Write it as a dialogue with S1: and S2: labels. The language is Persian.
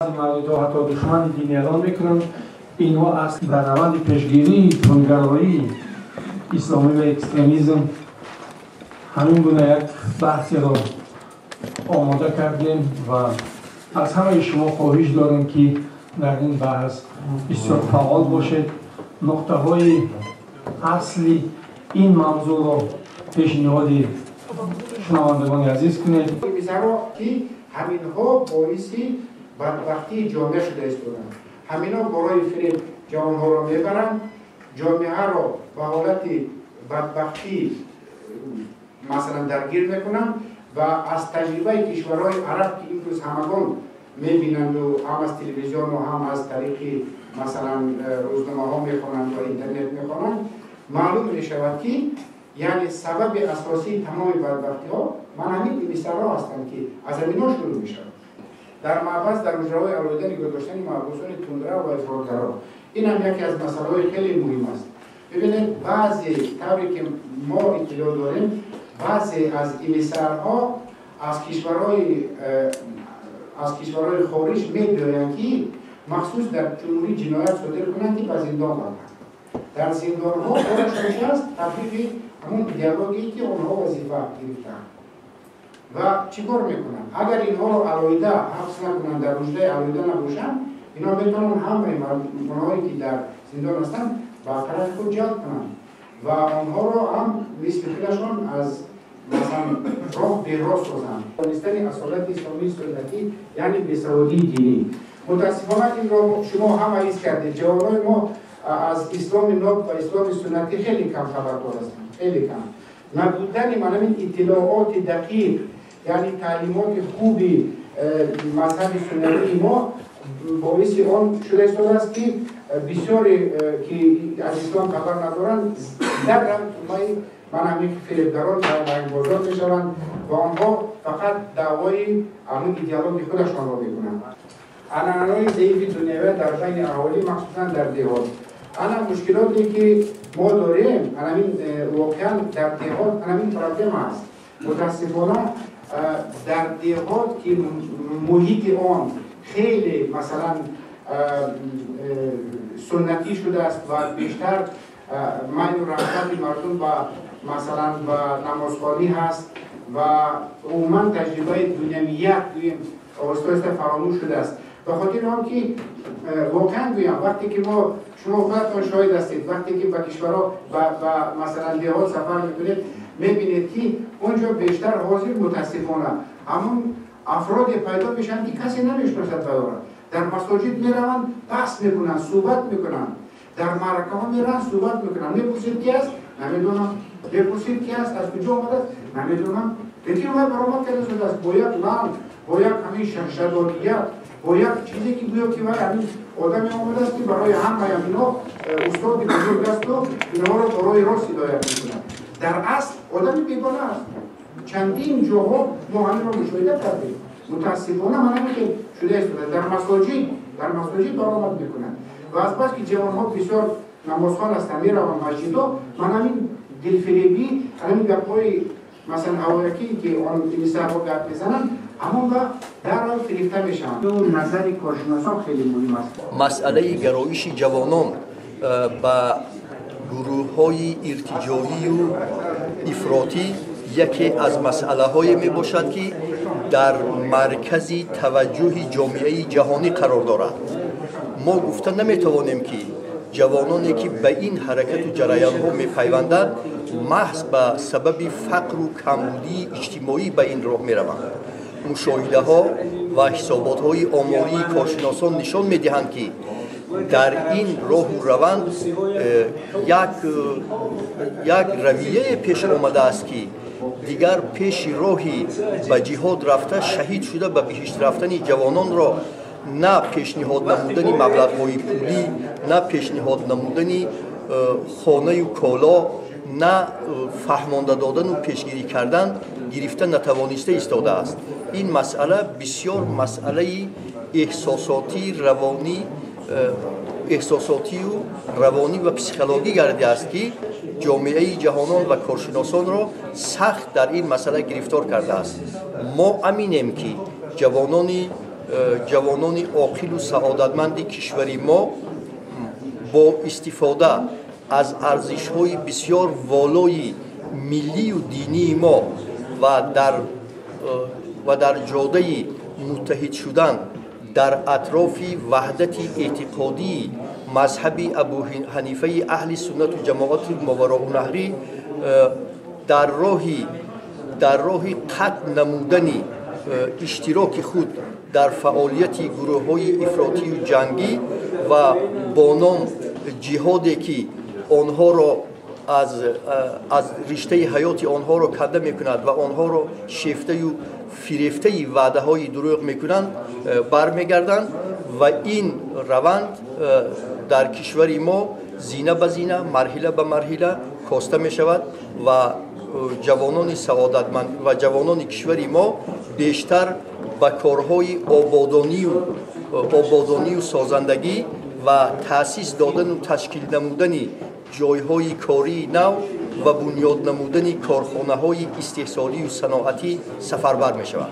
S1: مردم حتی دشمن دینی اعلام میکنند اینها از در روند پیشگیری تندگرایی اسلامی و اکستریمیسم همین گونه یک بحثی را آماده کردیم و از همه شما خواهش دارم که در این بحث بسیار فعال باشید. نقطه های اصلی این موضوع را پیشنهاد شنوندگان عزیز کنید.
S2: همینها باعثی بدبختی جامعه شده است. همینا برای فریب جوانها را میبرند، جامعه را به حالت بدبختی مثلا درگیر میکنند و از تجربه کشورهای عرب که امروز همگان میبینند و هم از تلویزیون و هم از طریق مثلا روزنامه ها میخوانند و اینترنت میخوانند معلوم میشود که یعنی سبب اساسی تمام بدبختی ها مناهی نویسرها هستند که از همینا شروع میشود. در محبس در مجراهای علایده نگاه داشتن محبوسان تندرو و افراطگرا این هم یکی از مسائل خیلی مهم است. ببینید بعضی طوری که ما اطلاع داریم بعضی از امیسرها از کشورهای خارج می‌دویند که مخصوص در جمهوری جنایت صادر کنند که به زندان بردند. در زندان‌ها کارشون است تبلیغ همون دیالوگی که اونها وظیفه گرفتند. و چیکار میکنند؟ اگر اینها رو علایده حبس نکنند، در رشته علایده نباشند، اینا میتونن همه مردمانی که در زندان هستند با طرف خود جلب کنند و آنها رو هم نصف خودشان از مثلا راه بیراه سازند. دانستن اصالت اسلامی سنتی یعنی بی‌سوادی دینی. متاسفانه این رو شما هم حس کردید. جوانای ما از اسلام ناب و اسلام سنتی خیلی کم خبردار هستند. خیلی کم. نبودن من اطلاعات دقیق یعنی تعلیمات خوبی مذهب سنتی ما باعث آن شده است که بسیاری که از اسلام خبر ندارند در من همین فریبگران در بازار میشوند و آنها فقط دعوای همون ایدئولوژی خودشان را میکنند. عنعنه‌های ضعیف دنیوی در بین اهالی مخصوصا در دیهات. انا مشکلاتی که ما داریم همین واقعا در دیهات همین پرابلم است. متاسفانه در دیهات که محیط آن خیلی مثلا سنتی شده است و بیشتر میل و رغبت مردم با مثلا با نمازخوانی هست و عموما تجربه دنیویت آهسته فراموش شده است. به خاطر آن که واقعا گویم وقتی که شما خودتان شاهد هستید وقتی که به کشورها و مثلا دیهات سفر میکنید میبینید که اونجا بیشتر حاضر متاسفانه همون افراد پیدا میشن که کسی نمیشناسد بدارد. در مساجد میروند بحث میکنند صحبت میکنند در معرکه ها میرن صحبت میکنند میپرسید کی است نمیدونم بپرسید کی است از کجا آمده است نمیدونم لیکن ما برآمد کرده شده است باید لعن باید همین شدادیت باید چیزی که گویا که همین آدمی آمده است که برای همه اینا استاد بزرگ است و اینها رو برای راست هدایت میکنند. در اصل آدمی بیگانه است. چندین جاها ما همین رو مشاهده کردیم. متاسفانه من همین که شده است در مساجد برآمد میکنند و از بس که جوانها بسیار نمازخوان هستند میروند مسجدها من همین دلفریبی همین گپ‌های مثلا هوایکی که آن نویسرها گپ میزنند اما در حال فریفته میشن. نظر کارشناسان خیلی مهم است.
S3: مسئله گرایش جوانان به گروه‌های ارتجاعی و افراطی یکی از مسئله های می باشد که در مرکز توجه جامعه جهانی قرار دارد. ما گفته نمی توانیم که جوانانی که به این حرکت و جریان ها می پیوندند محض به سبب فقر و کمبودی اجتماعی به این راه می روند. مشاهده ها و حسابات های آماری کارشناسان نشان می دهند که در این راه و روند یک رویه پیش آمده است که دیگر پیش راهی به جهاد رفته شهید شده به بهشت رفتن جوانان را نه پیشنهاد نمودن مبلغ‌های پولی نه پیشنهاد نمودن خانه و کالا نه فهمانده دادن و پیشگیری کردن گرفته نتوانسته ایستاده است. این مسئله بسیار مسئله احساساتی و روانی و پسیکولوژی گرده است که جامعه جهانان و کارشناسان را سخت در این مسئله گرفتار کرده است. ما امینیم که جوانان ҷавонони оқилу саодатманди кишвари мо бо истифода аз арзишҳои бисёр волои миллию динии мо ва дар ҷодаи муттаҳид шудан дар атрофи ваҳдати эътиқодии мазҳаби абу ҳанифаи аҳли суннату ҷамоати мовароунаҳрӣ дар роҳи қатъ намудани иштироки худ дар фаъолияти гурӯҳҳои ифротию ҷангӣ ва бо ном ҷиҳоде ки онҳоро аз риштаи ҳаёти онҳоро канда мекунад ва онҳоро шефтаю фирефтаи ваъдаҳои дурӯғ мекунанд бармегарданд ва ин раванд дар кишвари мо зина ба зина марҳила ба марҳила коста мешавад ва ҷавонони саодатманд ва ҷавонони кишвари мо бештар ба корҳои ободонию созандагӣ ва таъсис додану ташкил намудани ҷойҳои кории нав ва бунёд намудани корхонаҳои истеҳсолию саноатӣ сафарбар мешавад.